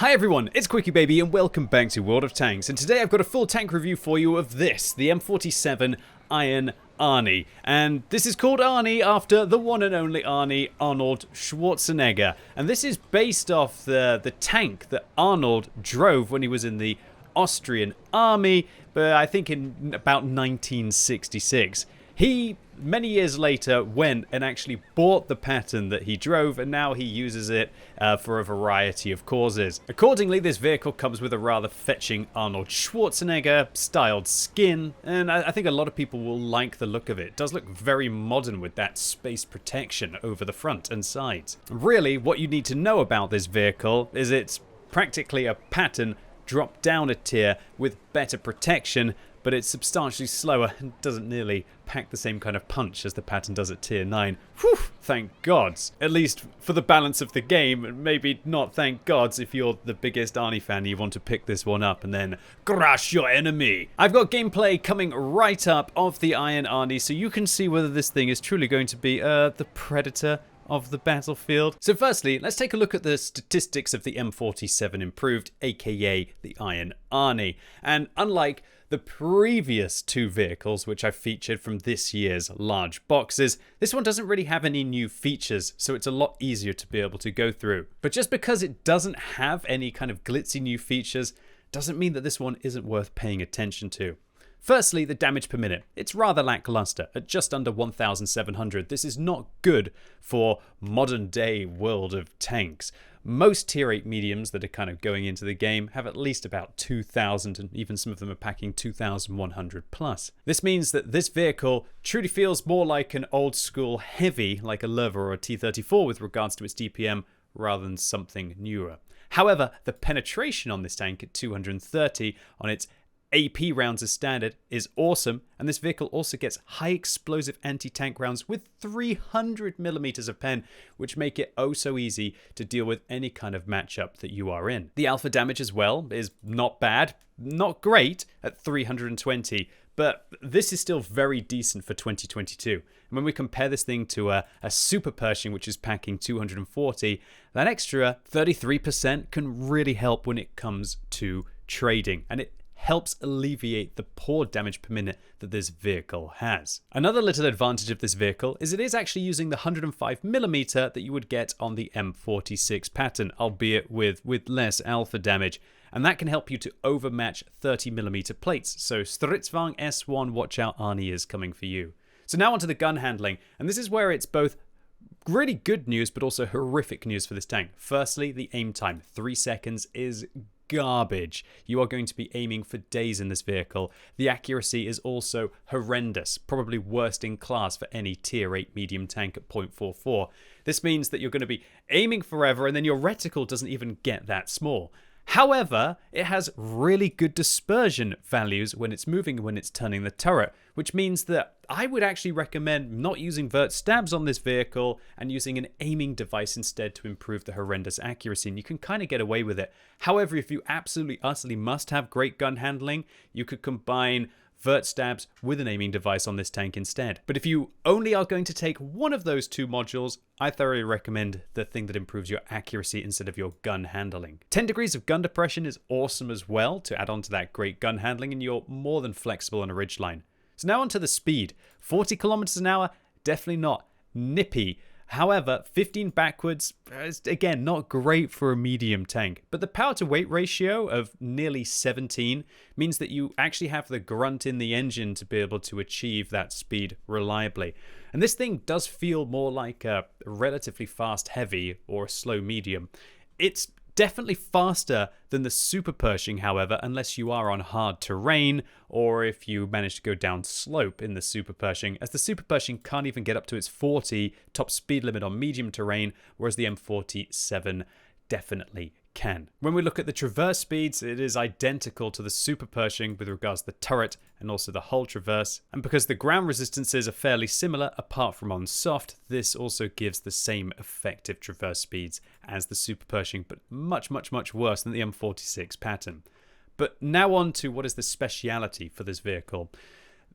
Hi everyone, it's QuickyBaby and welcome back to World of Tanks, and today I've got a full tank review for you of this, the M47 Iron Arnie. And this is called Arnie after the one and only Arnie, Arnold Schwarzenegger. And this is based off the tank that Arnold drove when he was in the Austrian army, but I think in about 1966. He, many years later, went and actually bought the pattern that he drove, and now he uses it for a variety of causes. Accordingly, this vehicle comes with a rather fetching Arnold Schwarzenegger styled skin, and I think a lot of people will like the look of it. It does look very modern with that space protection over the front and sides. Really, what you need to know about this vehicle is it's practically a pattern dropped down a tier with better protection, but it's substantially slower and doesn't nearly pack the same kind of punch as the pattern does at tier 9. Whew, thank gods. At least for the balance of the game, and maybe not thank gods if you're the biggest Arnie fan and you want to pick this one up and then crush your enemy. I've got gameplay coming right up of the Iron Arnie so you can see whether this thing is truly going to be the predator of the battlefield. So firstly, let's take a look at the statistics of the M47 Improved, aka the Iron Arnie. And unlike the previous two vehicles which I've featured from this year's large boxes, this one doesn't really have any new features, so it's a lot easier to be able to go through. But just because it doesn't have any kind of glitzy new features doesn't mean that this one isn't worth paying attention to. Firstly, the damage per minute. It's rather lackluster at just under 1,700. This is not good for modern day world of tanks. Most tier 8 mediums that are kind of going into the game have at least about 2,000, and even some of them are packing 2,100 plus. This means that this vehicle truly feels more like an old school heavy, like a Lever or a T-34 with regards to its DPM, rather than something newer. However, the penetration on this tank at 230 on its AP rounds as standard is awesome, and this vehicle also gets high explosive anti-tank rounds with 300mm of pen, which make it oh so easy to deal with any kind of matchup that you are in. The alpha damage as well is not bad, not great at 320, but this is still very decent for 2022. And when we compare this thing to a Super Pershing, which is packing 240, that extra 33% can really help when it comes to trading, and it helps alleviate the poor damage per minute that this vehicle has. Another little advantage of this vehicle is it is actually using the 105mm that you would get on the M46 pattern, albeit with less alpha damage, and that can help you to overmatch 30mm plates. So Stridsvagn S1, watch out, Arnie is coming for you. So now onto the gun handling, and this is where it's both really good news but also horrific news for this tank. Firstly, the aim time, 3 seconds is garbage. You are going to be aiming for days in this vehicle. The accuracy is also horrendous, probably worst in class for any tier 8 medium tank at 0.44. This means that you're going to be aiming forever and then your reticle doesn't even get that small. However, it has really good dispersion values when it's moving and when it's turning the turret, which means that I would actually recommend not using vert stabs on this vehicle and using an aiming device instead to improve the horrendous accuracy, and you can kind of get away with it. However, if you absolutely utterly must have great gun handling, you could combine vert stabs with an aiming device on this tank instead. But if you only are going to take one of those two modules, I thoroughly recommend the thing that improves your accuracy instead of your gun handling. 10 degrees of gun depression is awesome as well to add on to that great gun handling, and you're more than flexible on a ridgeline. So now onto the speed. 40 kilometers an hour, definitely not nippy. However, 15 backwards is, again, not great for a medium tank. But the power to weight ratio of nearly 17 means that you actually have the grunt in the engine to be able to achieve that speed reliably. And this thing does feel more like a relatively fast heavy or a slow medium. It's definitely faster than the Super Pershing, however, unless you are on hard terrain or if you manage to go down slope in the Super Pershing, as the Super Pershing can't even get up to its 40 top speed limit on medium terrain, whereas the M47 definitely can. When we look at the traverse speeds, it is identical to the Super Pershing with regards to the turret and also the hull traverse. And because the ground resistances are fairly similar apart from on soft, this also gives the same effective traverse speeds as the Super Pershing, but much, much, much worse than the M46 pattern. But now on to what is the speciality for this vehicle.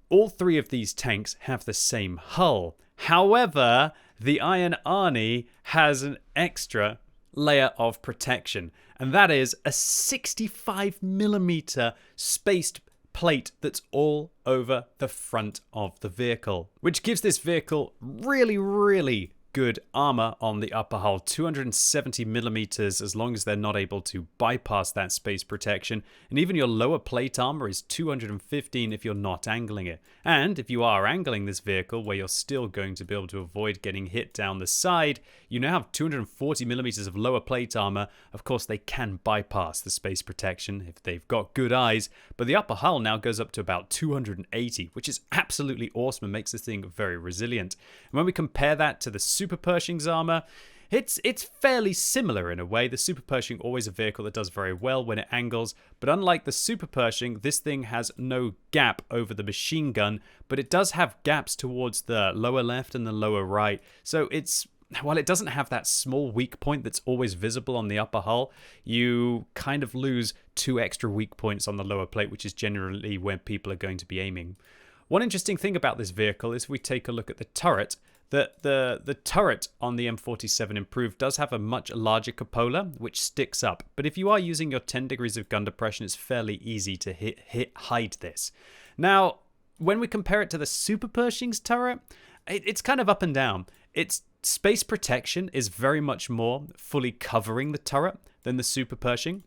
All three of these tanks have the same hull. However, the Iron Arnie has an extra layer of protection, and that is a 65mm spaced plate that's all over the front of the vehicle, which gives this vehicle really good armor on the upper hull. 270mm as long as they're not able to bypass that space protection, and even your lower plate armor is 215 if you're not angling it. And if you are angling this vehicle where you're still going to be able to avoid getting hit down the side, you now have 240mm of lower plate armor. Of course, they can bypass the space protection if they've got good eyes, but the upper hull now goes up to about 280, which is absolutely awesome and makes this thing very resilient. And when we compare that to the Super Pershing's armor, it's fairly similar in a way. The Super Pershing always a vehicle that does very well when it angles, but unlike the Super Pershing, this thing has no gap over the machine gun, but it does have gaps towards the lower left and the lower right. So while it doesn't have that small weak point that's always visible on the upper hull, you kind of lose 2 extra weak points on the lower plate, which is generally where people are going to be aiming. One interesting thing about this vehicle is if we take a look at the turret, that the turret on the M47 Improved does have a much larger cupola, which sticks up. But if you are using your 10 degrees of gun depression, it's fairly easy to hide this. Now, when we compare it to the Super Pershing's turret, it's kind of up and down. Its space protection is very much more fully covering the turret than the Super Pershing.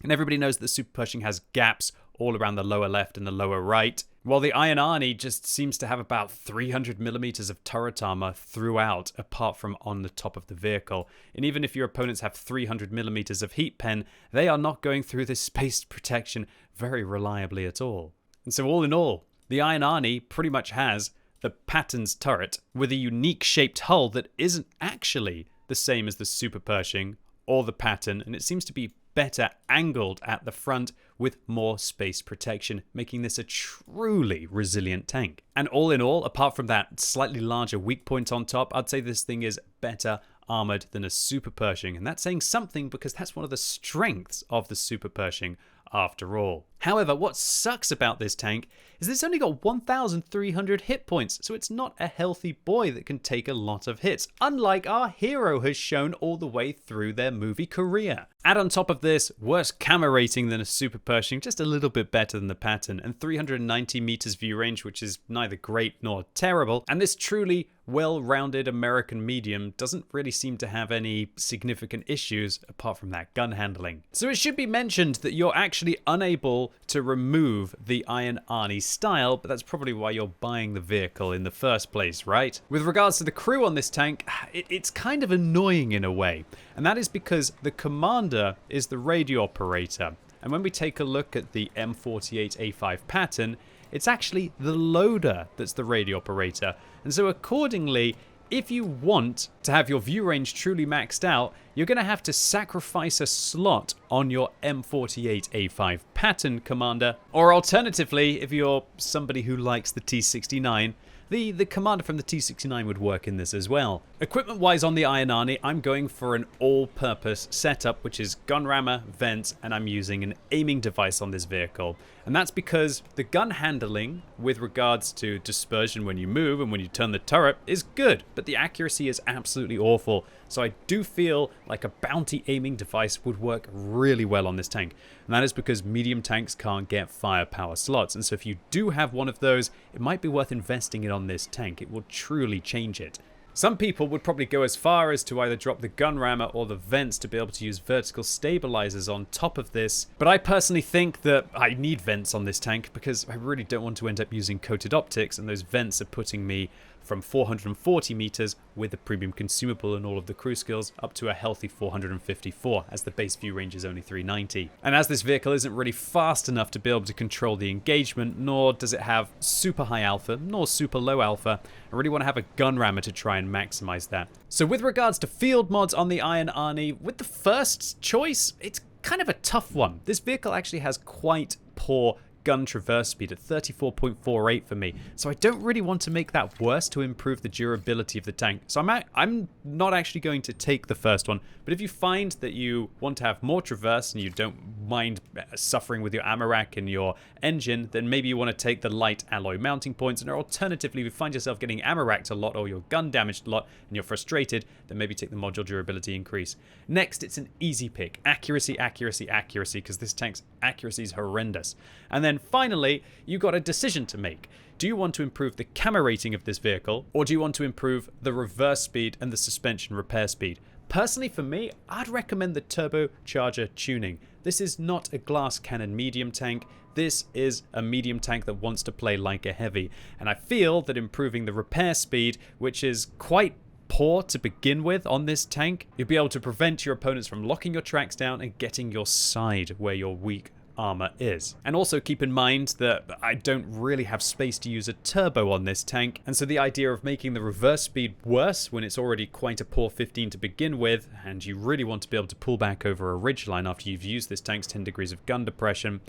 And everybody knows that the Super Pershing has gaps all around the lower left and the lower right, while the Iron Arnie just seems to have about 300mm of turret armor throughout, apart from on the top of the vehicle. And even if your opponents have 300mm of heat pen, they are not going through this space protection very reliably at all. And so all in all, the Iron Arnie pretty much has the Patton's turret with a unique shaped hull that isn't actually the same as the Super Pershing or the Patton, and it seems to be better angled at the front with more space protection, making this a truly resilient tank. And all in all, apart from that slightly larger weak point on top, I'd say this thing is better armored than a Super Pershing, and that's saying something because that's one of the strengths of the Super Pershing after all. However, what sucks about this tank is it's only got 1,300 hit points, so it's not a healthy boy that can take a lot of hits, unlike our hero has shown all the way through their movie career. Add on top of this, worse camera rating than a Super Pershing, just a little bit better than the Patton, and 390 meters view range, which is neither great nor terrible, and this truly well-rounded American medium doesn't really seem to have any significant issues apart from that gun handling. So it should be mentioned that you're actually unable to remove the Iron Arnie style, but that's probably why you're buying the vehicle in the first place, right? With regards to the crew on this tank, it's kind of annoying in a way, and that is because the commander is the radio operator. And when we take a look at the M48A5 Patton, it's actually the loader that's the radio operator. And so accordingly, if you want to have your view range truly maxed out, you're going to have to sacrifice a slot on your M48A5 Patton commander. Or alternatively, if you're somebody who likes the T69, the commander from the T69 would work in this as well. Equipment-wise on the Iron Arnie, I'm going for an all-purpose setup, which is gun rammer, vents, and I'm using an aiming device on this vehicle. And that's because the gun handling with regards to dispersion when you move and when you turn the turret is good, but the accuracy is absolutely awful. So I do feel like a bounty aiming device would work really well on this tank. And that is because medium tanks can't get firepower slots. And so if you do have one of those, it might be worth investing it on this tank. It will truly change it. Some people would probably go as far as to either drop the gun rammer or the vents to be able to use vertical stabilizers on top of this. But I personally think that I need vents on this tank because I really don't want to end up using coated optics, and those vents are putting me from 440 meters with the premium consumable and all of the crew skills up to a healthy 454 as the base view range is only 390. And as this vehicle isn't really fast enough to be able to control the engagement, nor does it have super high alpha, nor super low alpha, I really want to have a gun rammer to try and maximize that. So with regards to field mods on the Iron Arnie, with the first choice, it's kind of a tough one. This vehicle actually has quite poor gun traverse speed at 34.48 for me, so I don't really want to make that worse to improve the durability of the tank. So I'm not actually going to take the first one, but if you find that you want to have more traverse and you don't mind suffering with your ammo rack and your engine, then maybe you want to take the light alloy mounting points. And alternatively, if you find yourself getting ammo racked a lot or your gun damaged a lot and you're frustrated, then maybe take the module durability increase. Next, it's an easy pick. Accuracy, accuracy, accuracy, because this tank's accuracy is horrendous. And then finally, you got a decision to make. Do you want to improve the camo rating of this vehicle, or do you want to improve the reverse speed and the suspension repair speed? Personally, for me, I'd recommend the turbocharger tuning. This is not a glass cannon medium tank. This is a medium tank that wants to play like a heavy. And I feel that improving the repair speed, which is quite poor to begin with on this tank, you'll be able to prevent your opponents from locking your tracks down and getting your side where your weak armor is. And also keep in mind that I don't really have space to use a turbo on this tank, and so the idea of making the reverse speed worse when it's already quite a poor 15 to begin with, and you really want to be able to pull back over a ridgeline after you've used this tank's 10 degrees of gun depression,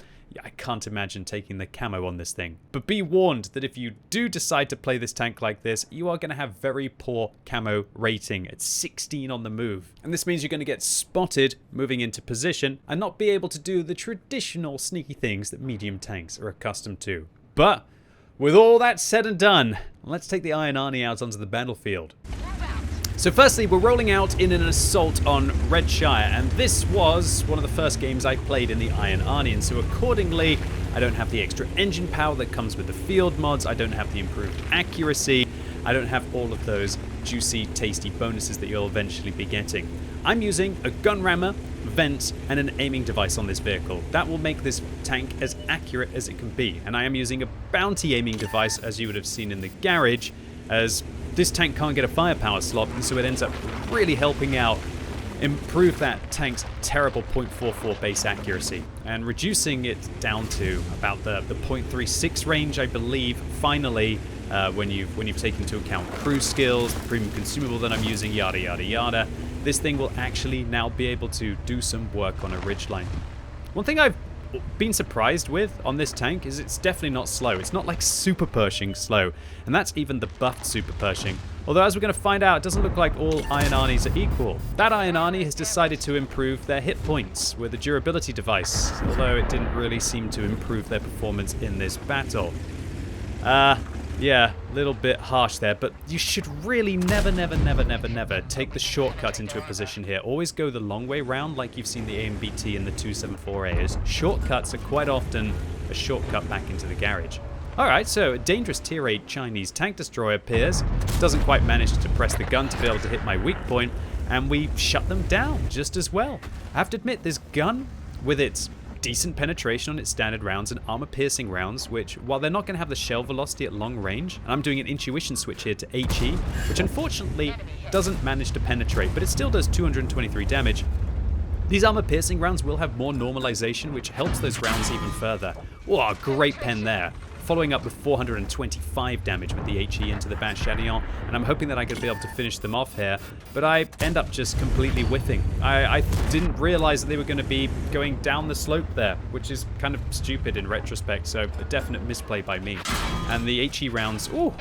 I can't imagine taking the camo on this thing. But be warned that if you do decide to play this tank like this, you are going to have very poor camo rating at 16 on the move. And this means you're going to get spotted moving into position and not be able to do the traditional sneaky things that medium tanks are accustomed to. But with all that said and done, let's take the Iron Arnie out onto the battlefield. So firstly, we're rolling out in an assault on Redshire, and this was one of the first games I played in the Iron Arnie, and so accordingly, I don't have the extra engine power that comes with the field mods, I don't have the improved accuracy, I don't have all of those juicy, tasty bonuses that you'll eventually be getting. I'm using a gun rammer, vent, and an aiming device on this vehicle. That will make this tank as accurate as it can be, and I am using a bounty aiming device, as you would have seen in the garage, as this tank can't get a firepower slot, and so it ends up really helping out improve that tank's terrible .44 base accuracy and reducing it down to about the .36 range, I believe, finally, when you've taken into account crew skills, the premium consumable that I'm using, yada yada yada. This thing will actually now be able to do some work on a ridgeline. One thing I've been surprised with on this tank is it's definitely not slow. It's not like Super Pershing slow, and that's even the buffed Super Pershing. Although, as we're going to find out, it doesn't look like all Iron Arnies are equal. That Iron Arnie has decided to improve their hit points with a durability device, although it didn't really seem to improve their performance in this battle. Yeah, a little bit harsh there, but you should really never take the shortcut into a position here. Always go the long way round like you've seen the AMBT and the 274A is. Shortcuts are quite often a shortcut back into the garage. Alright, so a dangerous tier 8 Chinese tank destroyer appears. Doesn't quite manage to press the gun to be able to hit my weak point, and we shut them down just as well. I have to admit, this gun, with its decent penetration on its standard rounds and armor-piercing rounds, which, while they're not going to have the shell velocity at long range, and I'm doing an intuition switch here to HE, which unfortunately doesn't manage to penetrate, but it still does 223 damage. These armor-piercing rounds will have more normalization, which helps those rounds even further. Whoa, great pen there. Following up with 425 damage with the HE into the Bat Chatillon, and I'm hoping that I could be able to finish them off here, but I end up just completely whiffing. I didn't realize that they were going to be going down the slope there, which is kind of stupid in retrospect, so a definite misplay by me. And the HE rounds, ooh,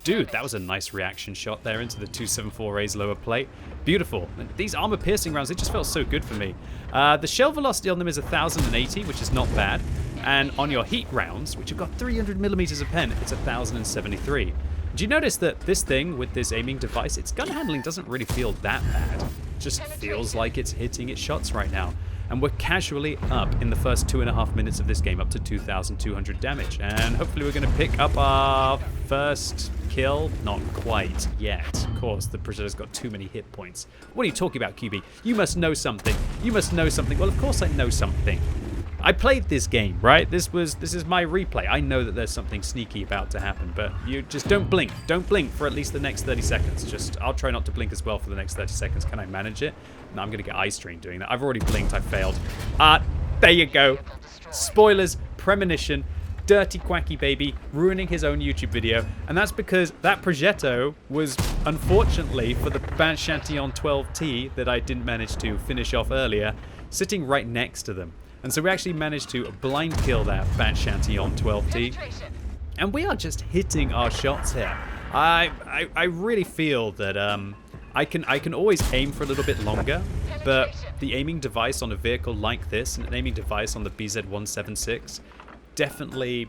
dude, that was a nice reaction shot there into the 274A's lower plate. Beautiful. And these armor-piercing rounds, they just felt so good for me. The shell velocity on them is 1,080, which is not bad. And on your heat rounds, which have got 300 millimeters of pen, it's 1,073. Do you notice that this thing, with this aiming device, its gun handling doesn't really feel that bad. It just feels like it's hitting its shots right now. And we're casually up in the first 2.5 minutes of this game, up to 2,200 damage. And hopefully we're going to pick up our first kill. Not quite yet. Of course, the Predator's got too many hit points. What are you talking about, QB? You must know something. You must know something. Well, of course I know something. I played this game, right? This is my replay. I know that there's something sneaky about to happen, but you just don't blink. Don't blink for at least the next 30 seconds. I'll try not to blink as well for the next 30 seconds. Can I manage it? No, I'm going to get eye strain doing that. I've already blinked. I failed. There you go. Spoilers, premonition, dirty QuickyBaby ruining his own YouTube video. And that's because that Progetto was, unfortunately, for the Bat Chatillon 12T that I didn't manage to finish off earlier, sitting right next to them. And so we actually managed to blind kill that Bat Chatillon 12T. And we are just hitting our shots here. I really feel that I can always aim for a little bit longer, but the aiming device on a vehicle like this, and an aiming device on the BZ-176, definitely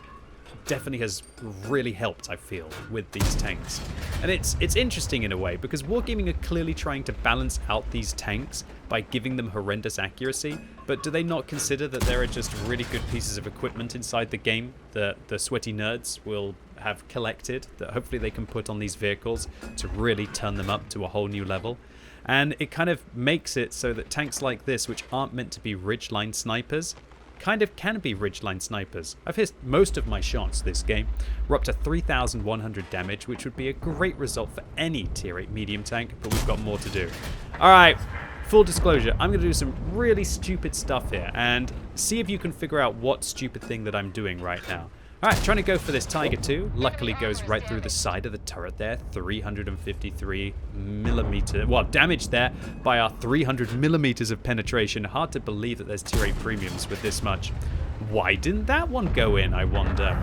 has really helped, I feel, with these tanks. And it's interesting in a way, because Wargaming are clearly trying to balance out these tanks by giving them horrendous accuracy, but do they not consider that there are just really good pieces of equipment inside the game that the sweaty nerds will have collected, that hopefully they can put on these vehicles to really turn them up to a whole new level? And it kind of makes it so that tanks like this, which aren't meant to be ridgeline snipers, kind of can be ridgeline snipers. I've hit most of my shots this game. We're up to 3,100 damage, which would be a great result for any tier 8 medium tank, but we've got more to do. Alright, full disclosure, I'm going to do some really stupid stuff here, and see if you can figure out what stupid thing that I'm doing right now. Alright, trying to go for this Tiger 2. Luckily goes right through the side of the turret there. 353 millimeter, well, damage there by our 300 millimeters of penetration. Hard to believe that there's tier 8 premiums with this much. Why didn't that one go in, I wonder?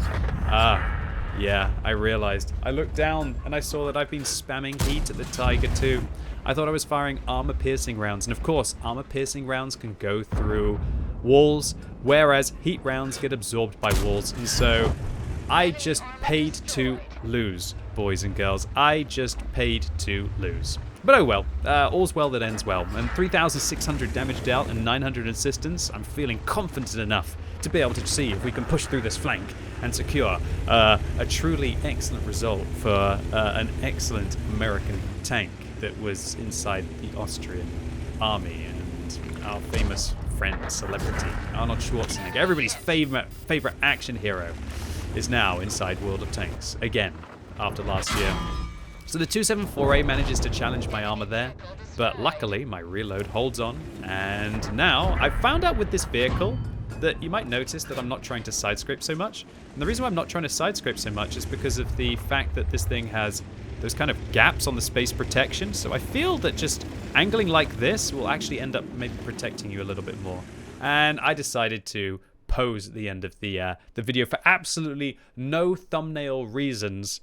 Yeah, I realized. I looked down and I saw that I've been spamming heat at the Tiger 2. I thought I was firing armor-piercing rounds, and of course, armor-piercing rounds can go through walls, whereas heat rounds get absorbed by walls, and so I just paid to lose, boys and girls. I just paid to lose. But oh well, all's well that ends well, and 3,600 damage dealt and 900 assistance. I'm feeling confident enough to be able to see if we can push through this flank and secure a truly excellent result for an excellent American tank that was inside the Austrian army, and our famous friend, celebrity, Arnold Schwarzenegger, everybody's favorite action hero, is now inside World of Tanks, again, after last year. So the 274A manages to challenge my armor there, but luckily my reload holds on, and now I've found out with this vehicle that you might notice that I'm not trying to side-scrape so much. And the reason why I'm not trying to side-scrape so much is because of the fact that this thing has those kind of gaps on the space protection, so I feel that just angling like this will actually end up maybe protecting you a little bit more. And I decided to pose at the end of the video for absolutely no thumbnail reasons,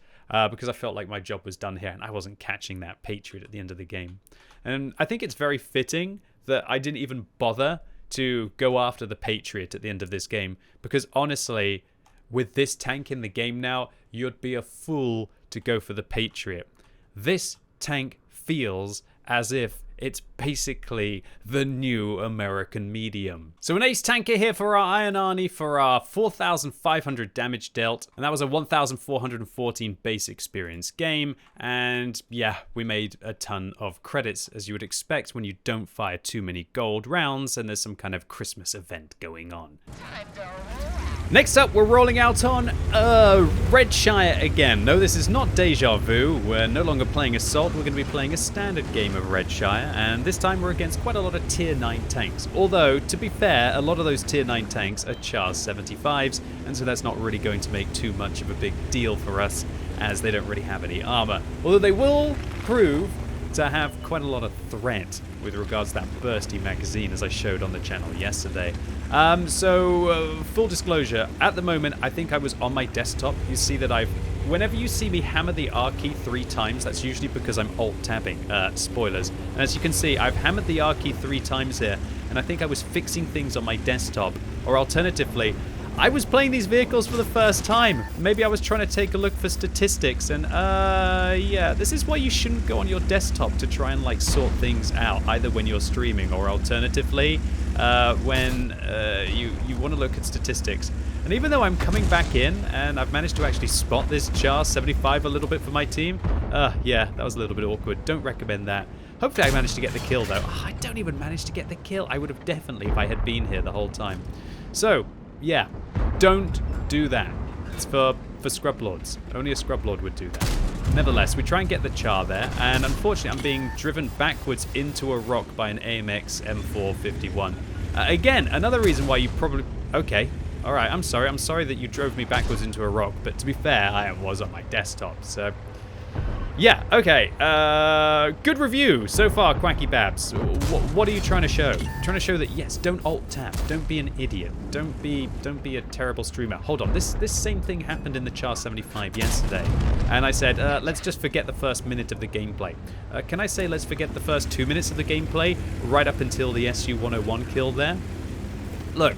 because I felt like my job was done here and I wasn't catching that Patriot at the end of the game. And I think it's very fitting that I didn't even bother to go after the Patriot at the end of this game, because honestly, with this tank in the game now, you'd be a fool to go for the Patriot. This tank feels as if it's basically the new American medium. So an ace tanker here for our Iron Arnie for our 4,500 damage dealt, and that was a 1,414 base experience game, and yeah, we made a ton of credits, as you would expect when you don't fire too many gold rounds and there's some kind of Christmas event going on. Next up, we're rolling out on Redshire again. No, this is not Deja Vu. We're no longer playing Assault. We're going to be playing a standard game of Redshire, and this time we're against quite a lot of Tier 9 tanks. Although, to be fair, a lot of those Tier 9 tanks are Chars 75s, and so that's not really going to make too much of a big deal for us, as they don't really have any armor. Although they will prove to have quite a lot of threat with regards to that bursty magazine, as I showed on the channel yesterday. Full disclosure, at the moment I think I was on my desktop. You see that whenever you see me hammer the R key 3 times, that's usually because I'm alt-tabbing, spoilers. And as you can see, I've hammered the R key 3 times here, and I think I was fixing things on my desktop, or alternatively, I was playing these vehicles for the first time. Maybe I was trying to take a look for statistics, and yeah, this is why you shouldn't go on your desktop to try and like sort things out, either when you're streaming or alternatively when you want to look at statistics. And even though I'm coming back in and I've managed to actually spot this Char 75 a little bit for my team, yeah, that was a little bit awkward. Don't recommend that. Hopefully I managed to get the kill though. I don't even manage to get the kill. I would have definitely if I had been here the whole time. So yeah, don't do that. It's for scrub lords. Only a scrub lord would do that. Nevertheless, we try and get the Char there, and unfortunately I'm being driven backwards into a rock by an AMX M451. Again, another reason why you probably... Okay, alright, I'm sorry that you drove me backwards into a rock, but to be fair, I was on my desktop, so... Yeah, okay. Good review so far, QuickyBabs. What are you trying to show? Trying to show that, yes, don't alt-tab. Don't be an idiot. Don't be a terrible streamer. Hold on, this same thing happened in the Char 75 yesterday. And I said, let's just forget the first minute of the gameplay. Can I say let's forget the first 2 minutes of the gameplay, right up until the SU-101 kill there? Look.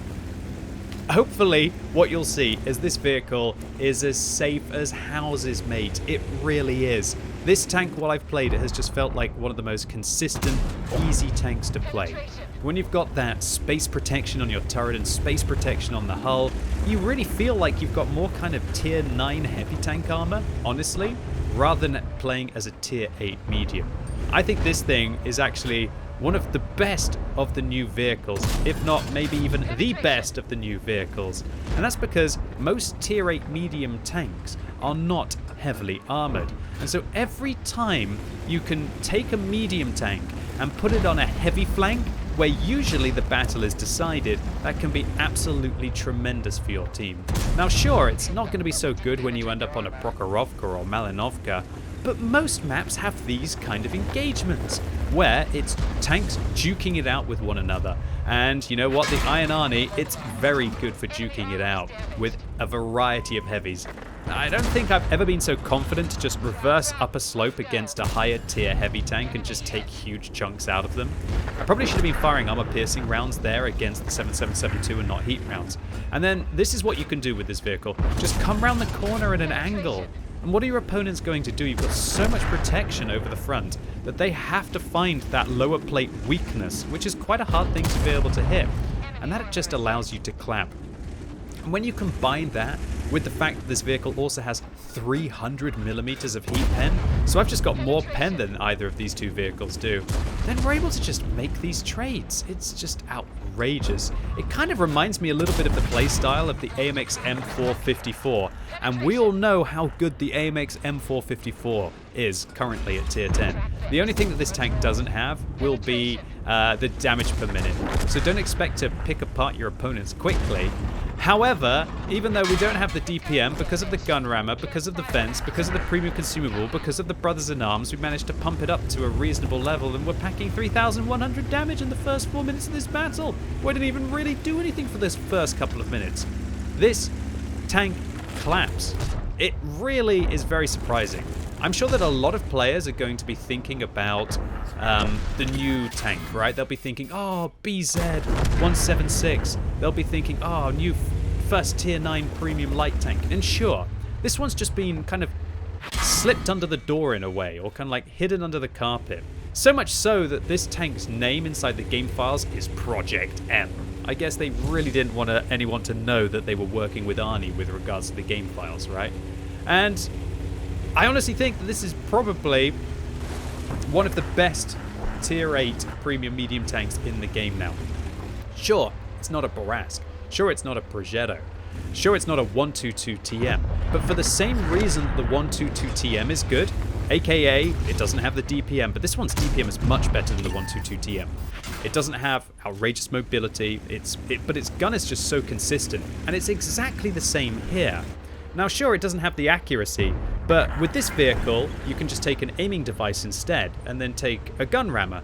Hopefully, what you'll see is this vehicle is as safe as houses, mate. It really is. This tank, while I've played it, has just felt like one of the most consistent, easy tanks to play. When you've got that space protection on your turret and space protection on the hull, you really feel like you've got more kind of tier 9 heavy tank armor, honestly, rather than playing as a tier 8 medium. I think this thing is actually one of the best of the new vehicles, if not maybe even the best of the new vehicles. And that's because most tier 8 medium tanks are not heavily armored. And so every time you can take a medium tank and put it on a heavy flank, where usually the battle is decided, that can be absolutely tremendous for your team. Now sure, it's not going to be so good when you end up on a Prokhorovka or Malinovka, but most maps have these kind of engagements, where it's tanks duking it out with one another. And you know what, the Iron Arnie, it's very good for duking it out with a variety of heavies. I don't think I've ever been so confident to just reverse up a slope against a higher tier heavy tank and just take huge chunks out of them. I probably should have been firing armor piercing rounds there against the 7772 and not heat rounds. And then this is what you can do with this vehicle. Just come around the corner at an angle. And what are your opponents going to do? You've got so much protection over the front that they have to find that lower plate weakness, which is quite a hard thing to be able to hit. And that just allows you to clap. And when you combine that with the fact that this vehicle also has 300mm of heat pen, so I've just got more pen than either of these two vehicles do, then we're able to just make these trades. It's just outrageous. It kind of reminds me a little bit of the playstyle of the AMX M454, and we all know how good the AMX M454 is currently at tier 10. The only thing that this tank doesn't have will be the damage per minute, so don't expect to pick apart your opponents quickly. However, even though we don't have the DPM, because of the gun rammer, because of the fence, because of the premium consumable, because of the brothers in arms, we managed to pump it up to a reasonable level, and we're packing 3,100 damage in the first 4 minutes of this battle. We didn't even really do anything for this first couple of minutes. This tank claps. It really is very surprising. I'm sure that a lot of players are going to be thinking about the new tank, right? They'll be thinking, oh, BZ176. They'll be thinking, oh, new first tier 9 premium light tank. And sure, this one's just been kind of slipped under the door in a way, or kind of like hidden under the carpet. So much so that this tank's name inside the game files is Project M. I guess they really didn't want anyone to know that they were working with Arnie with regards to the game files, right? And I honestly think that this is probably one of the best tier 8 premium medium tanks in the game now. Sure, it's not a Borask. Sure, it's not a Progetto. Sure, it's not a 122 TM. But for the same reason the 122 TM is good, aka it doesn't have the DPM, but this one's DPM is much better than the 122 TM. It doesn't have outrageous mobility, but its gun is just so consistent, and it's exactly the same here. Now sure, it doesn't have the accuracy, but with this vehicle, you can just take an aiming device instead, and then take a gun rammer.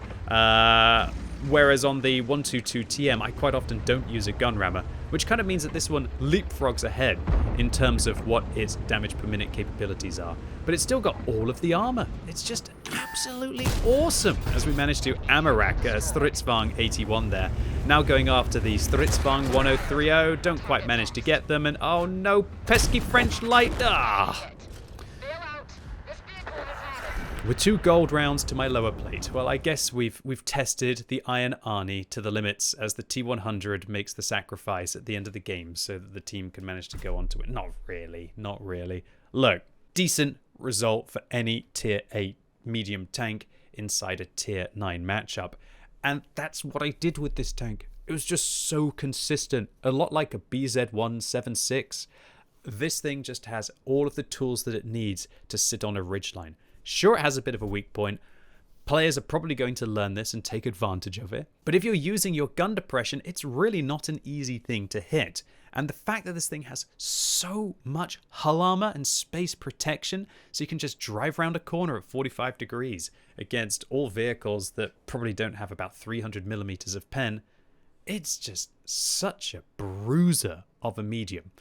Whereas on the 122 TM, I quite often don't use a gun rammer, which kind of means that this one leapfrogs ahead in terms of what its damage per minute capabilities are. But it's still got all of the armor. It's just absolutely awesome, as we managed to Amarak Stritzwang 81 there. Now going after the Stritzwang 1030, don't quite manage to get them, and oh no, pesky French light, With 2 gold rounds to my lower plate, well, I guess we've tested the Iron Arnie to the limits as the T100 makes the sacrifice at the end of the game so that the team can manage to go on to it. Not really, not really. Look, decent result for any tier 8 medium tank inside a tier 9 matchup. And that's what I did with this tank. It was just so consistent, a lot like a BZ176. This thing just has all of the tools that it needs to sit on a ridgeline. Sure, it has a bit of a weak point. Players are probably going to learn this and take advantage of it. But if you're using your gun depression, it's really not an easy thing to hit. And the fact that this thing has so much hull armor and space protection, so you can just drive around a corner at 45 degrees against all vehicles that probably don't have about 300 millimeters of pen, it's just such a bruiser of a medium.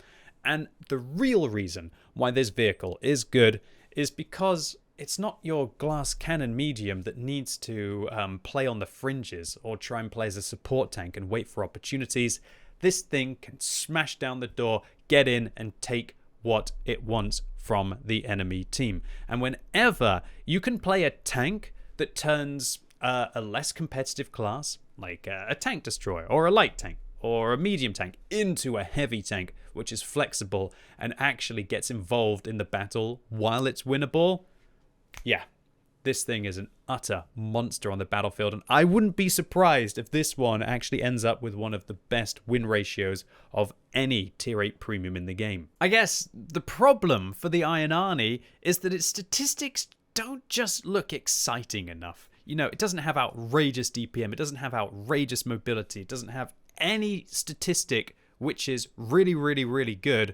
And the real reason why this vehicle is good is because it's not your glass cannon medium that needs to play on the fringes or try and play as a support tank and wait for opportunities. This thing can smash down the door, get in, and take what it wants from the enemy team. And whenever you can play a tank that turns a less competitive class, like a tank destroyer or a light tank or a medium tank, into a heavy tank, which is flexible and actually gets involved in the battle while it's winnable, yeah, this thing is an utter monster on the battlefield, and I wouldn't be surprised if this one actually ends up with one of the best win ratios of any tier 8 premium in the game. I guess the problem for the Iron Arnie is that its statistics don't just look exciting enough. You know, it doesn't have outrageous DPM, it doesn't have outrageous mobility, it doesn't have any statistic which is really, really, really good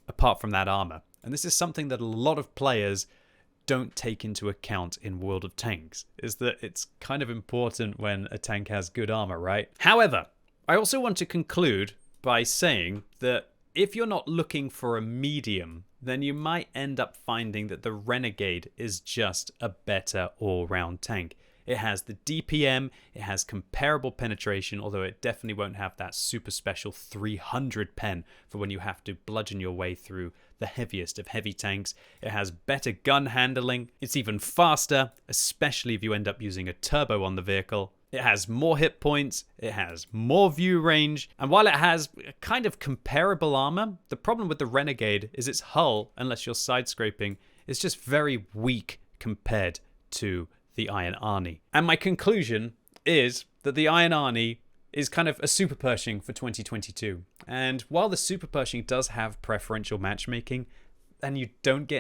apart from that armor. And this is something that a lot of players don't take into account in World of Tanks, is that it's kind of important when a tank has good armor, right? However, I also want to conclude by saying that if you're not looking for a medium, then you might end up finding that the Renegade is just a better all-round tank. It has the DPM, it has comparable penetration, although it definitely won't have that super special 300 pen for when you have to bludgeon your way through the heaviest of heavy tanks. It has better gun handling, it's even faster, especially if you end up using a turbo on the vehicle. It has more hit points, it has more view range, and while it has a kind of comparable armor, the problem with the Renegade is its hull, unless you're side scraping, is just very weak compared to the Iron Arnie. And my conclusion is that the Iron Arnie is kind of a super Pershing for 2022. And while the super Pershing does have preferential matchmaking, and you don't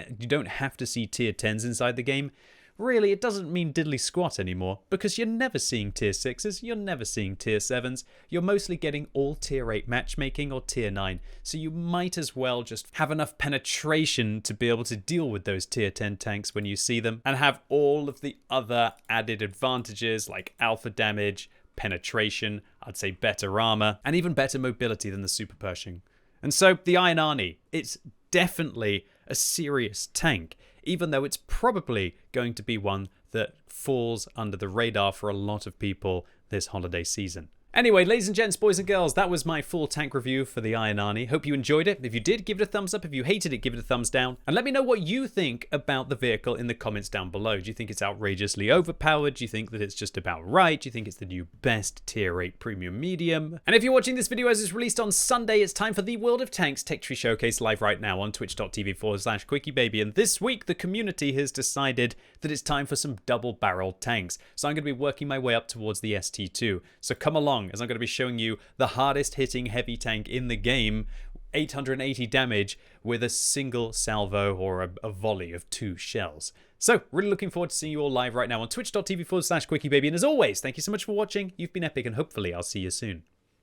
have to see tier 10s inside the game, really it doesn't mean diddly squat anymore, because you're never seeing tier 6s, you're never seeing tier 7s, you're mostly getting all tier 8 matchmaking or tier 9, so you might as well just have enough penetration to be able to deal with those tier 10 tanks when you see them, and have all of the other added advantages like alpha damage, penetration, I'd say better armor, and even better mobility than the super Pershing. And so the Iron Arnie, it's definitely a serious tank, even though it's probably going to be one that falls under the radar for a lot of people this holiday season. Anyway, ladies and gents, boys and girls, that was my full tank review for the Iron Arnie. Hope you enjoyed it. If you did, give it a thumbs up. If you hated it, give it a thumbs down. And let me know what you think about the vehicle in the comments down below. Do you think it's outrageously overpowered? Do you think that it's just about right? Do you think it's the new best tier 8 premium medium? And if you're watching this video as it's released on Sunday, it's time for the World of Tanks Tech Tree Showcase live right now on twitch.tv/QuickyBaby. And this week, the community has decided that it's time for some double-barreled tanks. So I'm going to be working my way up towards the ST2. So come along, as I'm going to be showing you the hardest hitting heavy tank in the game, 880 damage with a single salvo or a volley of 2 shells. So really looking forward to seeing you all live right now on twitch.tv/QuickyBaby. And as always, thank you so much for watching. You've been epic, and hopefully I'll see you soon.